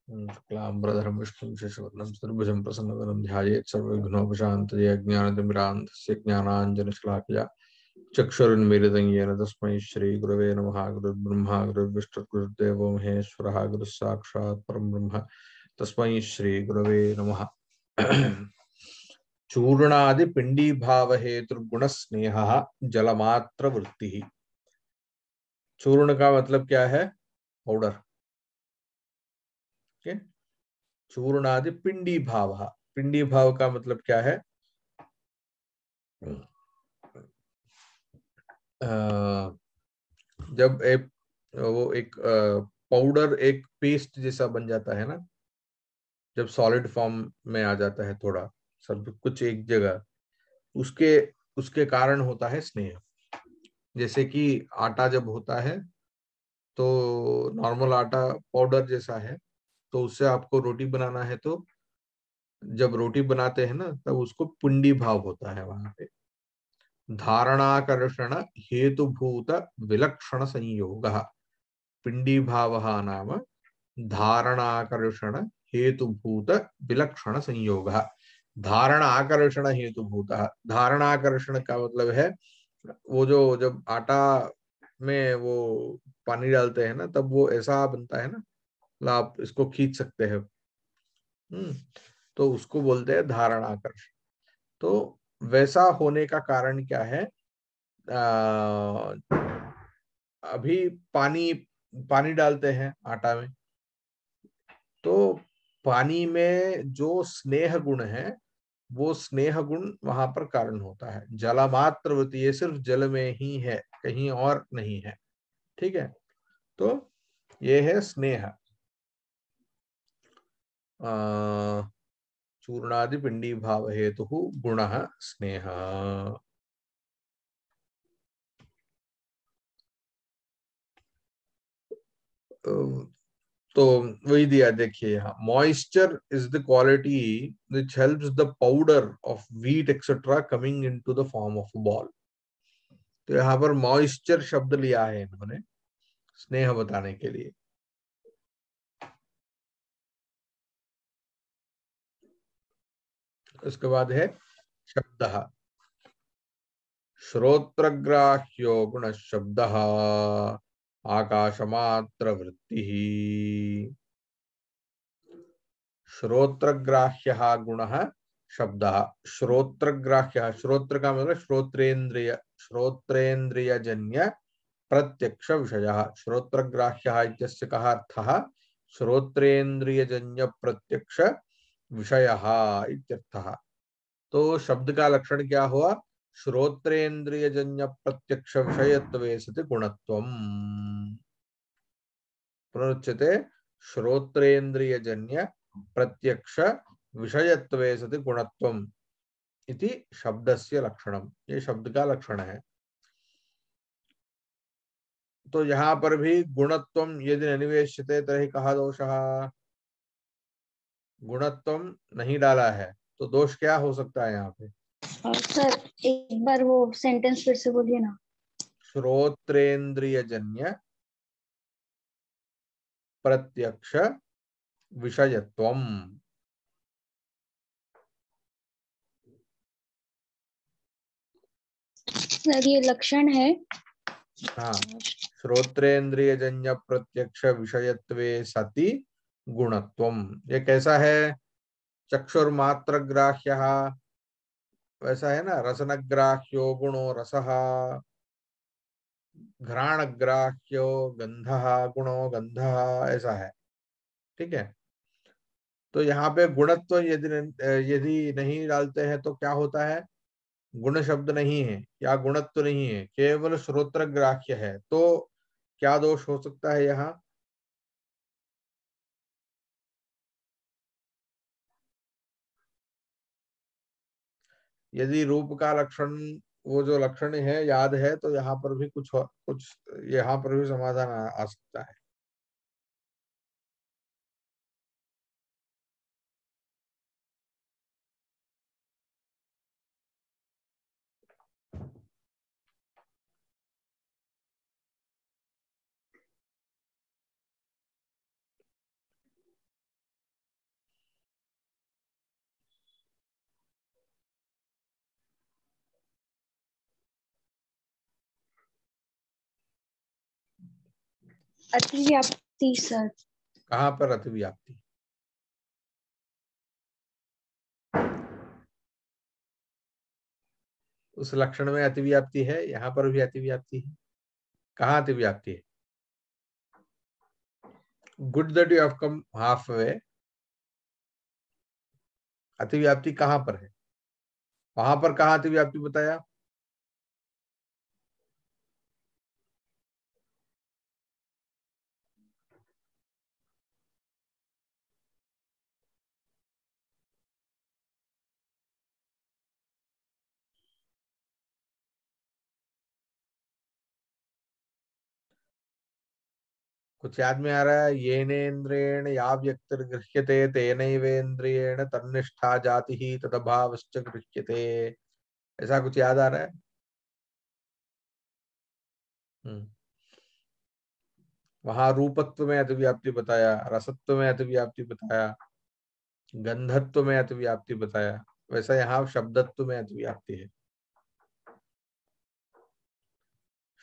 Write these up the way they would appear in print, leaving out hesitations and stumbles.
शुक्लाम्बरधरं विष्णुं शशिवर्णं चतुर्भुजं प्रसन्नवदनं ध्यायेत् सर्वविघ्नोपशान्तये अज्ञानतिमिरान्धस्य ज्ञानाञ्जनशलाकया चक्षुरुन्मीलितं येन तस्मै श्रीगुरवे नमः। गुरुर्ब्रह्मा गुरुर्विष्णुर्गुरुर्देवो महेश्वरः गुरुः साक्षात् परं ब्रह्म तस्मै श्रीगुरवे नमः। चूर्णादि पिंडी भाव हेतुर्गुण स्नेह जलमात्र वृत्ति। चूर्ण का मतलब क्या है? पाउडर। ओके। चूर्णादि पिंडी भाव, पिंडी भाव का मतलब क्या है? जब एक पाउडर एक पेस्ट जैसा बन जाता है ना, जब सॉलिड फॉर्म में आ जाता है, थोड़ा सब कुछ एक जगह, उसके उसके कारण होता है स्नेह। जैसे कि आटा जब होता है तो नॉर्मल आटा पाउडर जैसा है, तो उससे आपको रोटी बनाना है, तो जब रोटी बनाते हैं ना तब उसको पिंडी भाव होता है वहां पे। धारणाकर्षण हेतुभूत विलक्षण संयोग पिंडी भाव नाम धारणाकर्षण हेतुभूत विलक्षण संयोग। धारण आकर्षण हेतुभूत, धारणाकर्षण का मतलब है वो जो जब आटा में वो पानी डालते हैं ना तब वो ऐसा बनता है ना, मतलब आप इसको खींच सकते हैं। तो उसको बोलते हैं धारणाकर्षण। तो वैसा होने का कारण क्या है? आ, अभी पानी पानी डालते हैं आटा में, तो पानी में जो स्नेह गुण है वो स्नेह गुण वहां पर कारण होता है। जलमात्रवती, ये सिर्फ जल में ही है, कहीं और नहीं है। ठीक है। तो ये है स्नेह। चूर्णादि पिंडी भाव हेतु गुण स्नेह। तो वही दिया, देखिए यहाँ moisture is the quality which helps the powder of wheat etcetera coming into the form of ball. तो यहाँ पर मॉइस्चर शब्द लिया है इन्होंने स्नेह बताने के लिए। उसके बाद है शब्द। श्रोत्रग्राह्यो गुण शब्द आकाशमात्र वृत्ति। श्रोत्रग्राह्य गुण शब्द। श्रोत्रग्राह्य, श्रोत्र का मतलब श्रोत्रेन्द्रिय, श्रोत्रेन्द्रियजन्य प्रत्यक्ष विषय। श्रोत्रग्राह्य इत्यस्य कः अर्थः? श्रोत्रेन्द्रियजन्य प्रत्यक्ष विषय इत्यर्थः। तो शब्द का लक्षण क्या हुआ? श्रोत्रेन्द्रियजन्य प्रत्यक्ष विषयत्वे सति गुणत्वम्। पुनरुच्यते, श्रोत्रेन्द्रियजन्य प्रत्यक्ष विषयत्वे सति गुणत्वम् इति शब्दस्य लक्षणम्। ये शब्द का लक्षण है। तो यहाँ पर भी गुणत्वम् यदि अनिवेश्यते तर्हि कहा दोषः? गुणत्वम् नहीं डाला है तो दोष क्या हो सकता है यहाँ पे? सर एक बार वो सेंटेंस फिर से बोलिए ना। श्रोत्रेन्द्रियजन्य प्रत्यक्ष विषयत्वम्। सर ये लक्षण है। हाँ, श्रोत्रेन्द्रियजन्य प्रत्यक्ष विषयत्वे सति गुणत्वम्। ये कैसा है? चक्षुर्मात्रग्राह्यः, वैसा है ना। रसनग्राह्यो गुणो रसः, घ्राणग्राह्यो गंधः गुणो गंधः, ऐसा है। ठीक है। तो यहाँ पे गुणत्व यदि नहीं डालते हैं तो क्या होता है? गुण शब्द नहीं है या गुणत्व नहीं है, केवल श्रोत्रग्राह्य है, तो क्या दोष हो सकता है यहाँ? यदि रूप का लक्षण, वो जो लक्षण है याद है, तो यहाँ पर भी कुछ यहाँ पर भी समाधान आ सकता है। अतिव्याप्ति सर। कहाँ पर अतिव्याप्ति? उस लक्षण में अतिव्याप्ति है, यहाँ पर भी अतिव्याप्ति है। कहाँ अतिव्याप्ति है? Good that you have come half way. अतिव्याप्ति कहाँ पर है? वहां पर कहाँ अतिव्याप्ति बताया? कुछ याद में आ रहा है? येनेन्द्रेण या व्यक्तिर्गृह्यते तेनैवेन्द्रियेण तन्निष्ठा जाति ही तदभावश्च गृह्यते। ऐसा कुछ याद आ रहा है? वहां रूपत्व में अतिव्याप्ति बताया, रसत्व में अतिव्याप्ति बताया, गंधत्व में अतिव्याप्ति बताया। वैसा यहाँ शब्दत्व में अतिव्याप्ति है।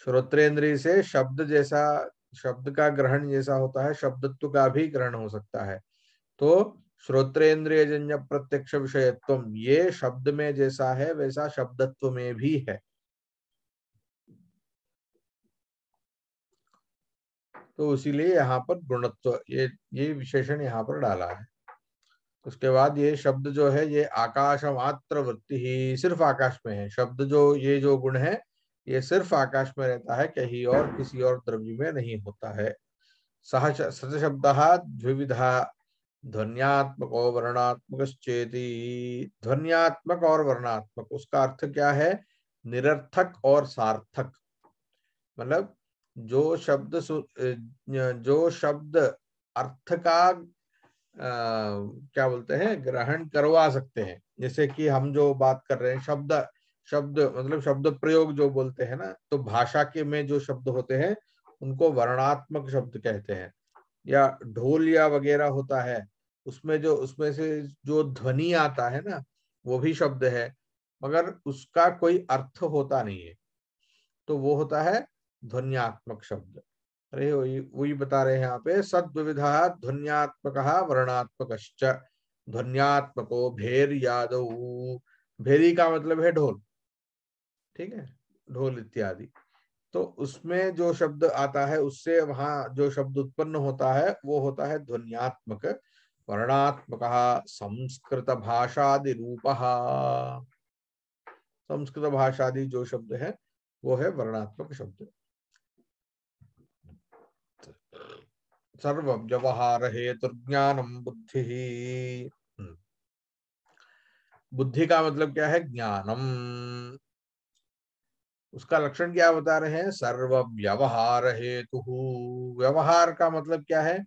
श्रोत्रेंद्रिय से शब्द जैसा, शब्द का ग्रहण जैसा होता है, शब्दत्व का भी ग्रहण हो सकता है। तो श्रोत्रेंद्रिय जन्य प्रत्यक्ष विषयत्व ये शब्द में जैसा है वैसा शब्दत्व में भी है। तो इसीलिए यहाँ पर गुणत्व, ये विशेषण यहाँ पर डाला है। उसके बाद ये शब्द जो है ये आकाश मात्र वृत्ति ही, सिर्फ आकाश में है शब्द। जो ये जो गुण है ये सिर्फ आकाश में रहता है, कहीं और किसी और द्रव्य में नहीं होता है। सह शब्द द्विविधा ध्वन्यात्मको वर्णात्मकश्चेति। ध्वन्यात्मक और वर्णात्मक, उसका अर्थ क्या है? निरर्थक और सार्थक। मतलब जो शब्द अर्थ का क्या बोलते हैं, ग्रहण करवा सकते हैं। जैसे कि हम जो बात कर रहे हैं, शब्द शब्द मतलब शब्द प्रयोग जो बोलते हैं ना, तो भाषा के में जो शब्द होते हैं उनको वर्णात्मक शब्द कहते हैं। या ढोल या वगैरह होता है, उसमें से जो ध्वनि आता है ना, वो भी शब्द है, मगर उसका कोई अर्थ होता नहीं है, तो वो होता है ध्वन्यात्मक शब्द। अरे वही बता रहे हैं यहाँ पे, सद्विविधा ध्वन्यात्मक वर्णात्मकश्च। ध्वन्यात्मको भेर यादव। भेरी का मतलब है ढोल, ठीक है, ढोल इत्यादि। तो उसमें जो शब्द आता है उससे वहां जो शब्द उत्पन्न होता है वो होता है ध्वन्यात्मक। वर्णात्मक संस्कृत भाषादि रूप। संस्कृत भाषादि जो शब्द है वो है वर्णात्मक शब्द। सर्व व्यवहार हेतुर्ज्ञानम बुद्धि। बुद्धि का मतलब क्या है? ज्ञानम। उसका लक्षण क्या बता रहे हैं? सर्व व्यवहार हेतु। व्यवहार का मतलब क्या है?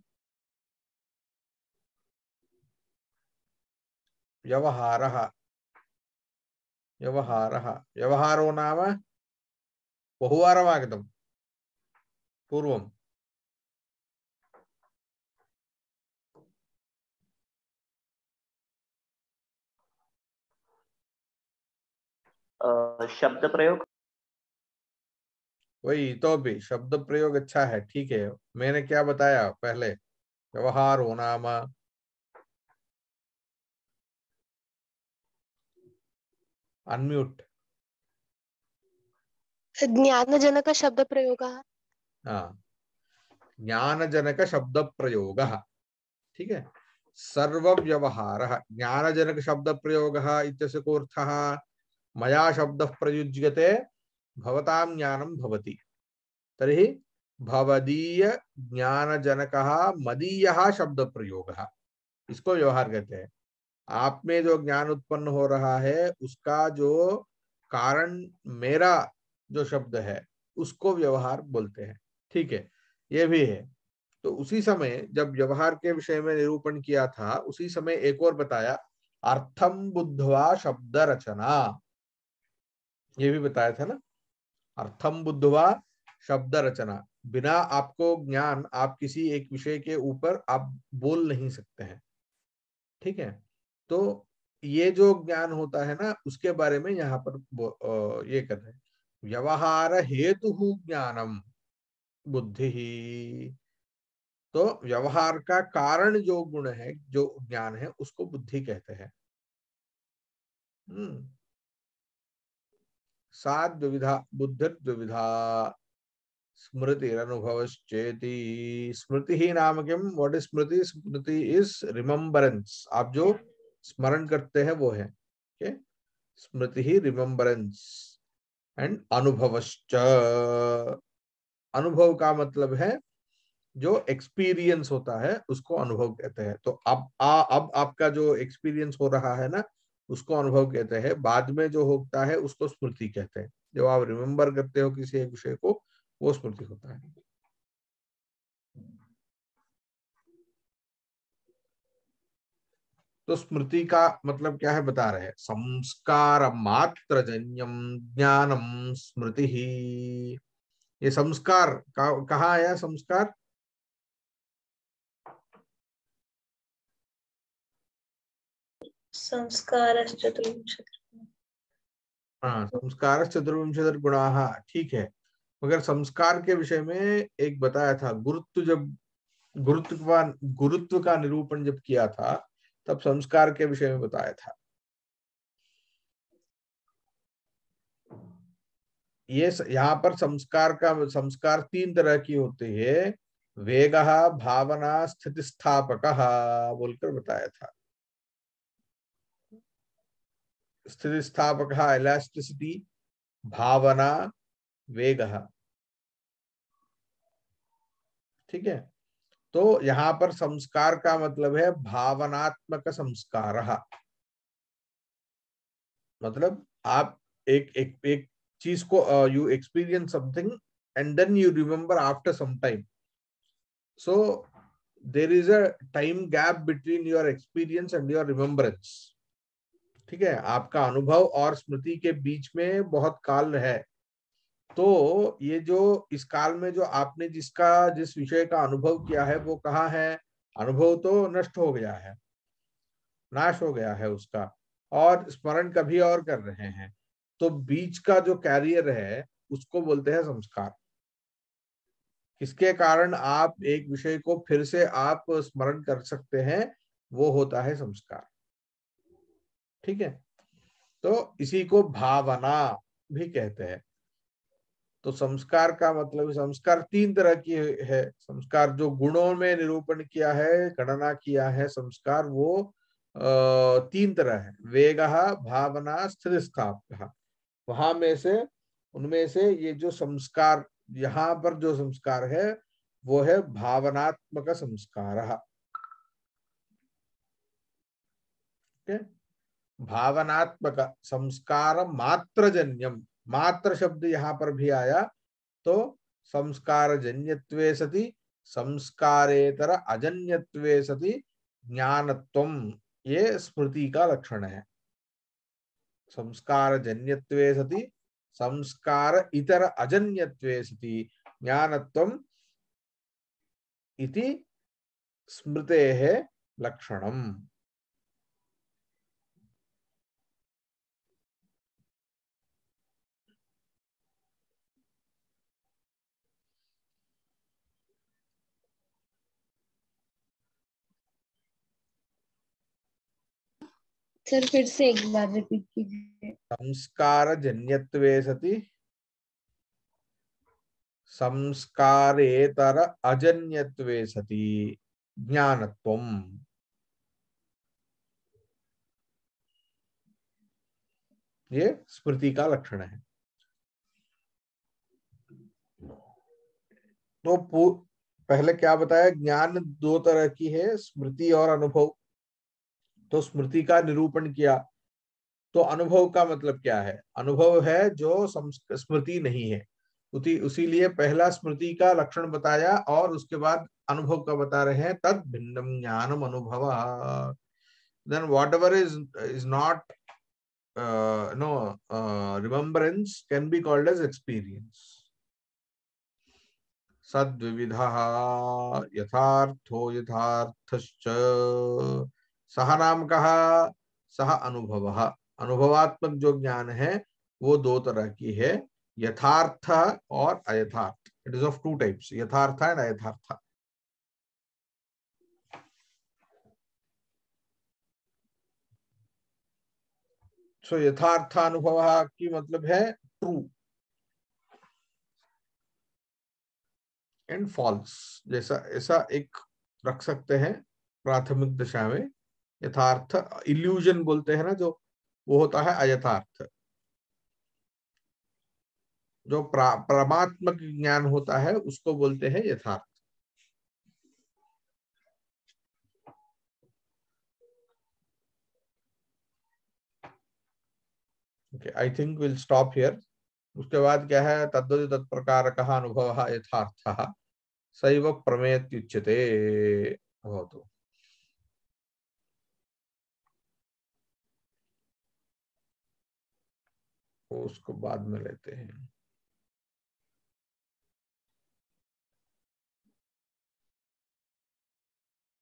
व्यवहार, व्यवहार, व्यवहारो नाम बहुवारम् आगतम् पूर्वम्। शब्द प्रयोग। वही तो, भी शब्द प्रयोग अच्छा है, ठीक है। मैंने क्या बताया पहले? व्यवहारो नाम, अनम्यूट। ज्ञानजनक शब्द प्रयोग। हाँ, ज्ञानजनक शब्द प्रयोग, ठीक है। सर्व व्यवहार ज्ञानजनक शब्द प्रयोग इत्यस्य कोऽर्थः? मया शब्द प्रयुज्यते भवतां ज्ञानं भवति, तर्हि भवदीय ज्ञानजनकः मदीयः शब्द प्रयोगः, इसको व्यवहार कहते हैं। आप में जो ज्ञान उत्पन्न हो रहा है उसका जो कारण मेरा जो शब्द है उसको व्यवहार बोलते हैं, ठीक है। ये भी है। तो उसी समय जब व्यवहार के विषय में निरूपण किया था, उसी समय एक और बताया, अर्थम बुद्धवा शब्द रचना। ये भी बताया था ना, अर्थम बुद्धवा शब्द रचना। बिना आपको ज्ञान आप किसी एक विषय के ऊपर आप बोल नहीं सकते हैं, ठीक है। तो ये जो ज्ञान होता है ना, उसके बारे में यहाँ पर ये कहते हैं, व्यवहार हेतु ज्ञानम बुद्धि ही। तो व्यवहार का कारण जो गुण है, जो ज्ञान है, उसको बुद्धि कहते हैं। साद्विविधा बुद्धिर्द्विविधा स्मृतिरनुभवश्चेति। स्मृति ही नाम किम? What is smriti? Smriti is remembrance. आप जो स्मरण करते हैं वो है। okay? स्मृति ही रिमेम्बरेंस। एंड अनुभवश्च, अनुभव का मतलब है जो एक्सपीरियंस होता है उसको अनुभव कहते हैं। तो अब आपका जो एक्सपीरियंस हो रहा है ना, उसको अनुभव कहते हैं। बाद में जो होता है उसको स्मृति कहते हैं। जब आप रिमेम्बर करते हो किसी एक विषय को, वो स्मृति होता है। तो स्मृति का मतलब क्या है बता रहे हैं। संस्कार मात्र जन्यम ज्ञानम स्मृति ही। ये संस्कार कहाँ आया? संस्कार हाँ, संस्कार चतुर्विंशति गुणाः, ठीक है। मगर संस्कार के विषय में एक बताया था, गुरुत्व जब गुरुत्व का निरूपण जब किया था, तब संस्कार के विषय में बताया था। ये यहाँ पर संस्कार 3 तरह की होती है। वेगः, भावना, स्थितिस्थापकः बोलकर बताया था। स्थितिस्थापकः इलास्टिसिटी, भावना वेगः, ठीक है। तो यहाँ पर संस्कार का मतलब है भावनात्मक संस्कारः। मतलब आप एक चीज को you experience something and then you remember after some time. So there is a time gap between your experience and your remembrance, ठीक है। आपका अनुभव और स्मृति के बीच में बहुत काल है। तो ये जो इस काल में जो आपने जिस विषय का अनुभव किया है वो कहाँ है? अनुभव तो नष्ट हो गया है, नाश हो गया है उसका, और स्मरण कभी और कर रहे हैं। तो बीच का जो कैरियर है उसको बोलते हैं संस्कार। किसके कारण आप एक विषय को फिर से आप स्मरण कर सकते हैं, वो होता है संस्कार, ठीक है। तो इसी को भावना भी कहते हैं। तो संस्कार का मतलब, संस्कार 3 तरह की है। संस्कार जो गुणों में निरूपण किया है, गणना किया है संस्कार, वो 3 तरह है। वेगः, भावना, स्थितिस्थापकः। वहां में से उनमें से ये जो संस्कार, यहाँ पर जो संस्कार है वो है भावनात्मक संस्कार। भावनात्मक संस्कार मात्र जन्यम, मात्र शब्द यहाँ पर भी आया तो संस्कार जन्यत्वे सति संस्कारेतर अजन्यत्वे सति ज्ञानत्वम, ये स्मृति का लक्षण है। संस्कार जन्यत्वे सति संस्कार इतर अजन्यत्वे सति ज्ञानत्वम इति स्मृतेः लक्षणम। सर फिर से एक बार रिपीट कीजिए। संस्कार जन्यत्वे सति संस्कारेतर अजन्यत्वे सति ज्ञानत्वम, ये स्मृति का लक्षण है। तो पहले क्या बताया? ज्ञान 2 तरह की है, स्मृति और अनुभव। तो स्मृति का निरूपण किया। तो अनुभव का मतलब क्या है? अनुभव है जो स्मृति नहीं है। उसीलिए पहला स्मृति का लक्षण बताया और उसके बाद अनुभव का बता रहे हैं। तद भिन्नम ज्ञानम अनुभव। Then whatever is not remembrance can be called as experience. सद्विविधः यथार्थो यथार्थश्च। सह नाम कहा, सह अनुभवः। अनुभवात्मक जो ज्ञान है वो 2 तरह की है, यथार्थ और अयथार्थ। इट इज ऑफ 2 टाइप्स, यथार्थ एंड अयथार्थ। सो यथार्थानुभव की मतलब है ट्रू एंड फॉल्स, जैसा ऐसा एक रख सकते हैं प्राथमिक दशा में। यथार्थ इल्यूजन बोलते हैं ना, जो वो होता है अयथार्थ। जो परमात्मक ज्ञान होता है उसको बोलते हैं यथार्थ। Okay, I think will stop here. उसके बाद क्या है, तद्वति तत्प्रकार कहा अनुभव यथार्थ सैव प्रमेत्युच्यते भवतु। उसको बाद में लेते हैं।